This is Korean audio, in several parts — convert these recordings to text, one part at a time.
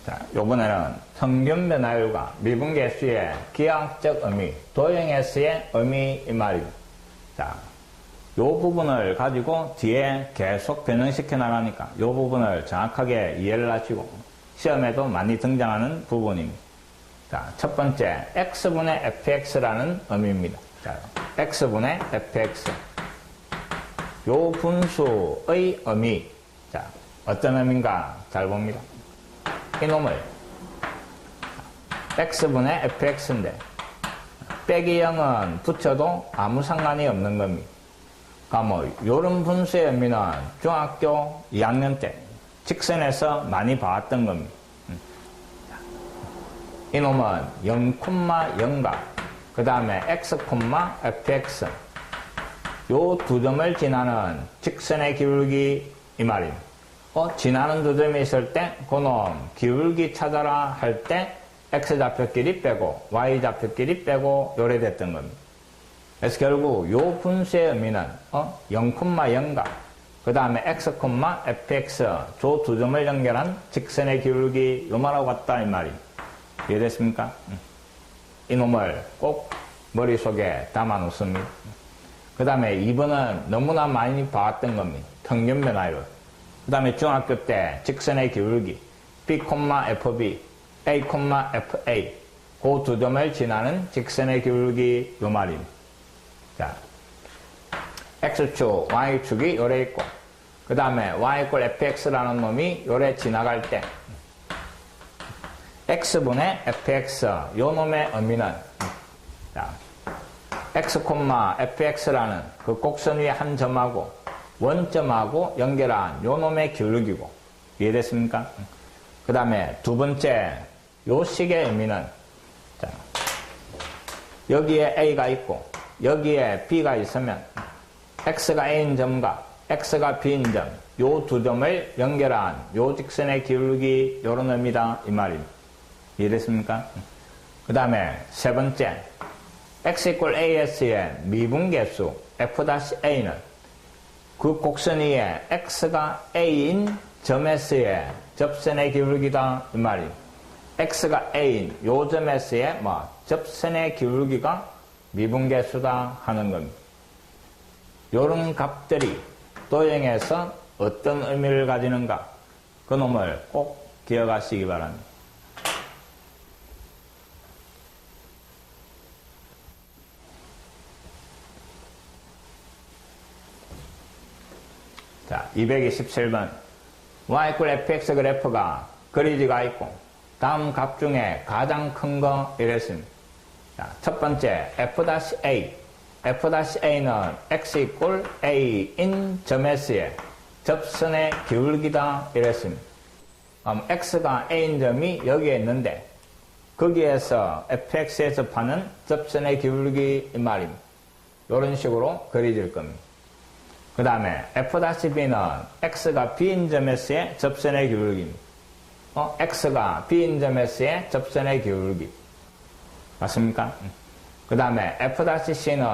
자, 요번에는 평균 변화율과 미분계수의 기하학적 의미, 도형에서의 의미 이 말입니다. 자, 요 부분을 가지고 뒤에 계속 변형시켜 나가니까 요 부분을 정확하게 이해를 하시고 시험에도 많이 등장하는 부분입니다. 자, 첫 번째 x분의 fx라는 의미입니다. 자, x분의 fx 요 분수의 의미. 자, 어떤 의미인가 잘 봅니다. 이놈을 x분의 fx인데 빼기 0은 붙여도 아무 상관이 없는 겁니다. 그러니까 요런 분수의 의미는 중학교 2학년 때 직선에서 많이 봐왔던 겁니다. 이놈은 0,0과 그 다음에 x, fx 요 두 점을 지나는 직선의 기울기 이 말입니다. 지나는 두 점이 있을 때 그놈 기울기 찾아라 할 때 x좌표끼리 빼고 y좌표끼리 빼고 요래 됐던 겁니다. 그래서 결국 요 분수의 의미는 0,0과 그 다음에 x, fx 저 두 점을 연결한 직선의 기울기 요 말하고 같다 이 말이 이해됐습니까? 이놈을 꼭 머릿속에 담아 놓습니다. 그 다음에 2번은 너무나 많이 봐왔던 겁니다. 평균 변화율. 그 다음에 중학교 때 직선의 기울기 B, FB, A, FA 그 두 점을 지나는 직선의 기울기 요 말입니다. 자, X축, Y축이 요래 있고 그 다음에 Y = FX라는 놈이 요래 지나갈 때 X분의 FX 요 놈의 의미는 자, X, FX라는 그 곡선 위에 한 점하고 원점하고 연결한 요 놈의 기울기고 이해됐습니까? 그 다음에 두 번째 요 식의 의미는 자, 여기에 A가 있고 여기에 B가 있으면 X가 A인 점과 X가 B인 점 요 두 점을 연결한 요 직선의 기울기 요런 의미다 이 말입니다. 이해됐습니까? 그 다음에 세 번째 x = as의 미분계수 f-a는 그 곡선 위에 x가 a인 점에서의 접선의 기울기다 이 말입니다. x가 a인 요 점에서의 접선의 기울기가 미분계수다 하는 겁니다. 요런 값들이 도형에서 어떤 의미를 가지는가 그 놈을 꼭 기억하시기 바랍니다. 자, 227번 y = fx 그래프가 그리지가 있고 다음 값 중에 가장 큰 거 이랬습니다. 자, 첫 번째 f-a f-a는 x = a인 점에서의 접선의 기울기다 이랬습니다. x가 a인 점이 여기에 있는데 거기에서 fx에 접하는 접선의 기울기 이 말입니다. 이런 식으로 그려질 겁니다. 그 다음에 f-b는 x가 b인 점에서의 접선의 기울기입니다. x가 b인 점에서의 접선의 기울기 맞습니까? 그 다음에 f-c는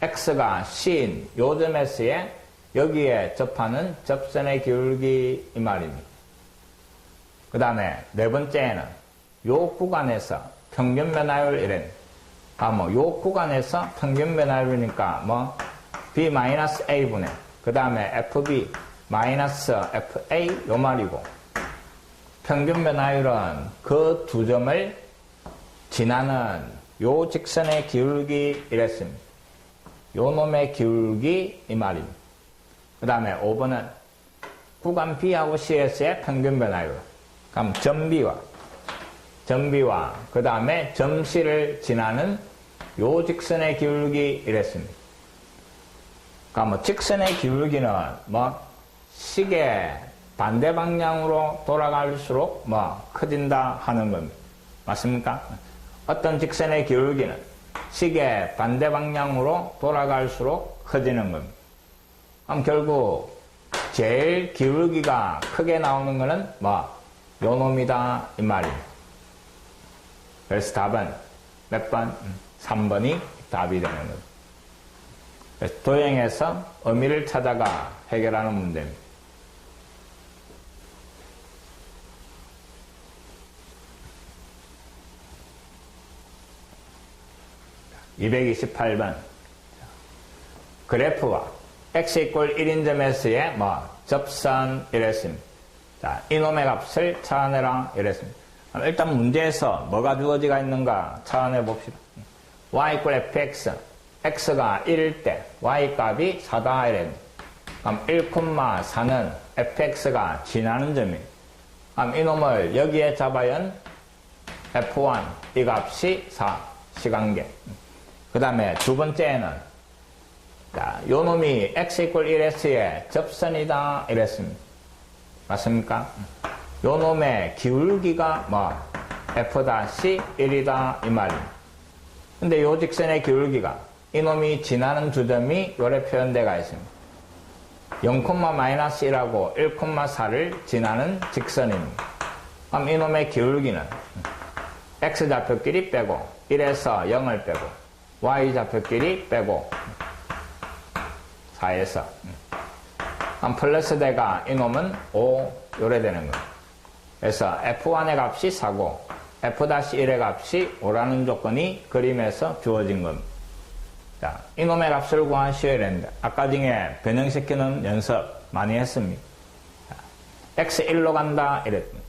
x가 c인 요 점에서의 여기에 접하는 접선의 기울기 이 말입니다. 그 다음에 네 번째는 요 구간에서 평균 변화율 이래. 요 구간에서 평균 변화율이니까 b-a분의 그 다음에 fb -fa 요 말이고 평균 변화율은 그 두 점을 지나는 요 직선의 기울기 이랬습니다. 요 놈의 기울기 이 말입니다. 그 다음에 5번은 구간 B하고 C에서의 평균 변화율. 그럼 점B와 그 다음에 점 C를 지나는 요 직선의 기울기 이랬습니다. 그러니까 직선의 기울기는 식의 반대 방향으로 돌아갈수록 커진다 하는 겁니다. 맞습니까? 어떤 직선의 기울기는 식의 반대 방향으로 돌아갈수록 커지는 겁니다. 그럼 결국 제일 기울기가 크게 나오는 거는 요 놈이다 이 말입니다. 그래서 답은 몇 번? 3번이 답이 되는 겁니다. 그래서 도형에서 의미를 찾아가 해결하는 문제입니다. 228번. 그래프와 x 이퀄 1인점에서의 접선 이랬습니다. 자, 이놈의 값을 찾아내라 이랬습니다. 일단 문제에서 뭐가 주어지가 있는가 찾아내 봅시다. y 이퀄 fx, x가 1일 때 y 값이 4다 이랬습니다. 그럼 1,4는 fx가 지나는 점이에요. 그럼 이놈을 여기에 잡아연 f1 이 값이 4 시간계. 그 다음에 두 번째는 자, 요 놈이 x 이퀄 1s의 접선이다 이랬습니다. 맞습니까? 요 놈의 기울기가 f-1이다 이 말입니다. 근데 요 직선의 기울기가 이놈이 지나는 두 점이 요래 표현되어 있습니다. 0,-1하고 1,4를 지나는 직선입니다. 그럼 이놈의 기울기는 x좌표끼리 빼고 1에서 0을 빼고 y좌표끼리 빼고 4에서 플러스 대가 이놈은 5 요래 되는 거예요. 그래서 f1의 값이 4고 f-1의 값이 5라는 조건이 그림에서 주어진 겁니다. 자, 이놈의 값을 구하셔야 되는데 아까 중에 변형시키는 연습 많이 했습니다. 자, x1로 간다 이랬더니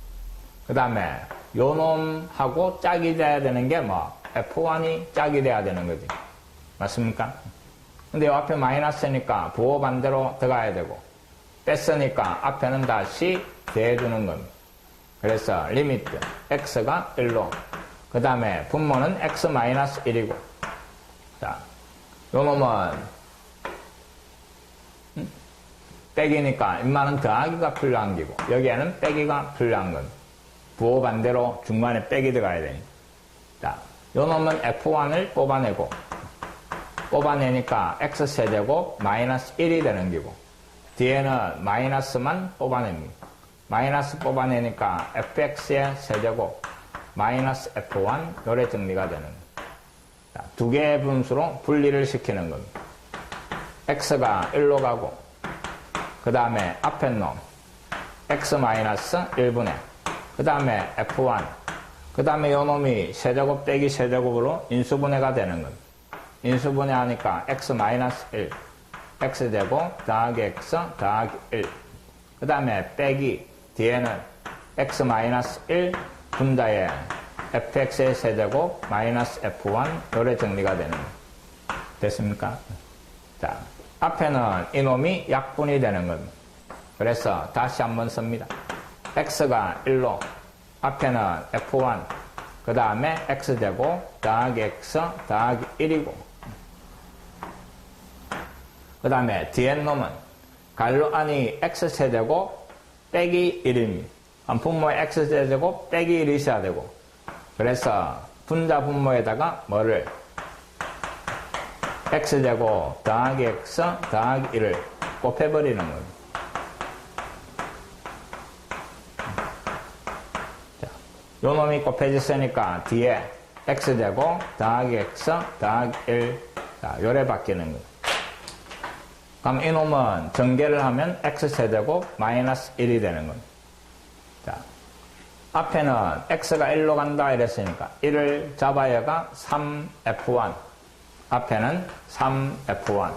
그 다음에 요 놈하고 짝이 돼야 되는 게 f1이 짝이 돼야 되는 거지. 맞습니까? 근데 요 앞에 마이너스니까 부호 반대로 들어가야 되고 뺐으니까 앞에는 다시 대해주는 겁니다. 그래서 리미트 x가 1로 그 다음에 분모는 x-1이고 자, 요 놈은 빼기니까 인마는 더하기가 필요한 기고 여기에는 빼기가 필요한 겁니다. 부호 반대로 중간에 빼기 들어가야 되니까 자, 요 놈은 f1을 뽑아내니까 x세제곱 -1이 되는 기고 뒤에는 마이너스만 뽑아냅니다. 마이너스 뽑아내니까 fx의 세제곱 마이너스 f1 요래 정리가 되는 겁니다. 자, 두 개의 분수로 분리를 시키는 겁니다. x가 1로 가고 그 다음에 앞에 놈 x-1분의 그 다음에 f1 그 다음에 요 놈이 세제곱 빼기 세제곱으로 인수분해가 되는 겁니다. 인수분해 하니까 x-1 x제곱 더하기 x 더하기 1 그 다음에 빼기 뒤에는 x-1 분자에 fx의 세제곱 마이너스 f1 요래 정리가 되는 겁니다. 됐습니까? 자, 앞에는 이놈이 약분이 되는 겁니다. 그래서 다시 한번 씁니다. x가 1로 앞에는 f1 그 다음에 x제곱 더하기 x 더하기 1이고 그 다음에 뒤에 놈은 가로 안이 x세제곱 빼기 1입니다. 분모에 x세제곱 빼기 1이 있어야 되고 그래서 분자 분모에다가 뭐를 x제곱 더하기 x 더하기 1을 곱해버리는 겁니다. 자, 요 놈이 곱해졌으니까 뒤에 x제곱 더하기 x 더하기 1 자, 요래 바뀌는 겁니다. 그럼 이놈은 전개를 하면 x세제곱 마이너스 1이 되는 겁니다. 자, 앞에는 x가 1로 간다 이랬으니까 1을 잡아야가 3f1 앞에는 3f1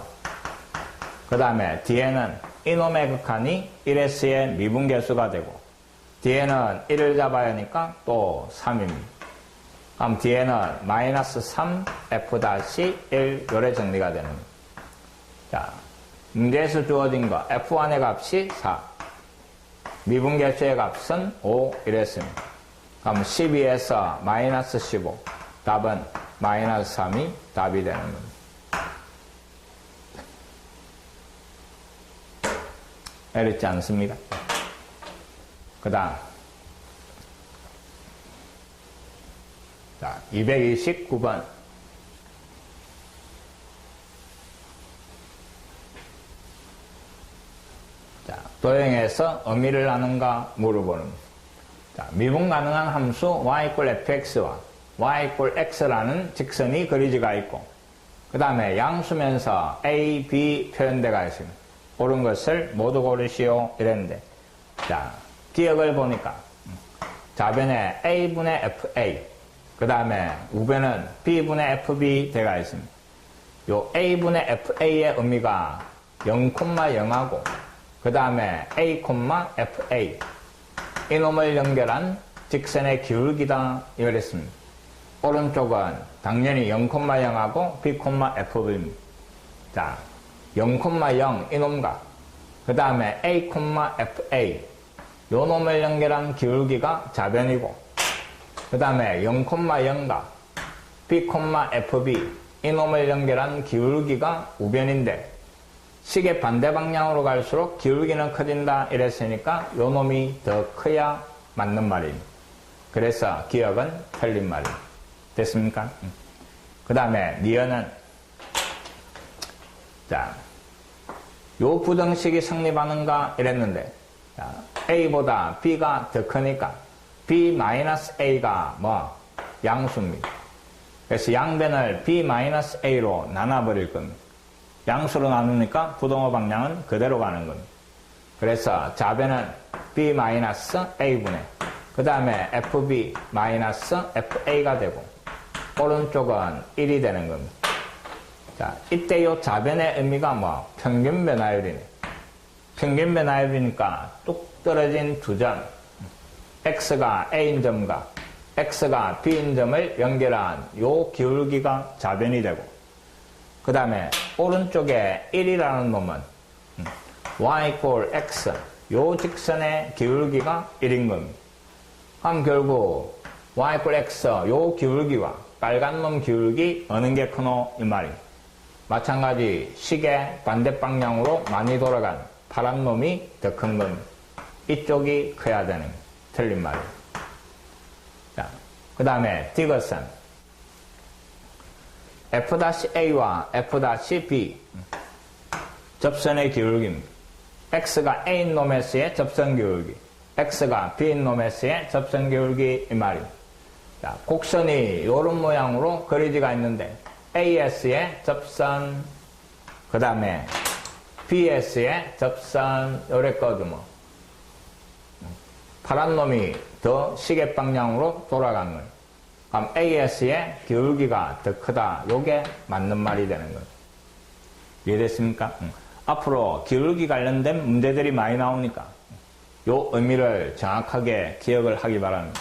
그 다음에 뒤에는 이놈의 극한이 1s의 미분계수가 되고 뒤에는 1을 잡아야 하니까 또 3입니다. 그럼 뒤에는 마이너스 3f-1 요래 정리가 되는 겁니다. 자, 문제에서 주어진 거 f1의 값이 4 미분계수의 값은 5 이랬습니다. 그럼 12에서 마이너스 15 답은 마이너스 3이 답이 되는 겁니다. 어렵지 않습니다. 그 다음 자 229번 도형에서 의미를 아는가 물어보는 겁니다. 자, 미분 가능한 함수 y = fx와 y = x라는 직선이 그려지가 있고 그 다음에 양수면서 a, b 표현되가 있습니다. 옳은 것을 모두 고르시오 이랬는데 자, 기억을 보니까 좌변에 a분의 fa 그 다음에 우변은 B분의 FB 되어 있습니다. 요 A분의 FA의 의미가 0,0하고 그 다음에 A, FA 이놈을 연결한 직선의 기울기다 이랬습니다. 오른쪽은 당연히 0,0하고 B, FB입니다. 자, 0,0 이놈과 그 다음에 A, FA 요 놈을 연결한 기울기가 좌변이고 그 다음에 0,0과 B, FB 이놈을 연결한 기울기가 우변인데 식의 반대 방향으로 갈수록 기울기는 커진다 이랬으니까 요 놈이 더 커야 맞는 말입니다. 그래서 기억은 틀린 말입니다. 됐습니까? 그 다음에 니은은 자, 요 부등식이 성립하는가 이랬는데 자, A보다 B가 더 크니까 B-A가 뭐 양수입니다. 그래서 양변을 B-A로 나눠버릴 겁니다. 양수로 나누니까 부동호 방향은 그대로 가는 겁니다. 그래서 좌변은 B-A분의 그 다음에 FB-FA가 되고 오른쪽은 1이 되는 겁니다. 자, 이때 요 좌변의 의미가 뭐 평균 변화율이네. 평균 변화율이니까 뚝 떨어진 두 점 X가 A인 점과 X가 B인 점을 연결한 요 기울기가 좌변이 되고 그 다음에 오른쪽에 1이라는 놈은 Y = X 요 직선의 기울기가 1인 겁니다. 그럼 결국 Y = X 요 기울기와 빨간 놈 기울기 어느 게 크노 이 말입니다. 마찬가지 식의 반대 방향으로 많이 돌아간 파란 놈이 더 큰 겁니다. 이쪽이 커야 되는 겁니다. 틀린 말이에요. 자, 그 다음에 디귿은 F-A와 F-B 접선의 기울기입니다. X가 A인 놈에서의 접선 기울기, X가 B인 놈에서의 접선 기울기 이 말입니다. 자, 곡선이 이런 모양으로 그려지가 있는데 AS의 접선, 그 다음에 BS의 접선 요랬거든 뭐. 파란 놈이 더 시계 방향으로 돌아간 거예요. 그럼 AS의 기울기가 더 크다. 요게 맞는 말이 되는 거예요. 이해됐습니까? 앞으로 기울기 관련된 문제들이 많이 나오니까 요 의미를 정확하게 기억을 하기 바랍니다.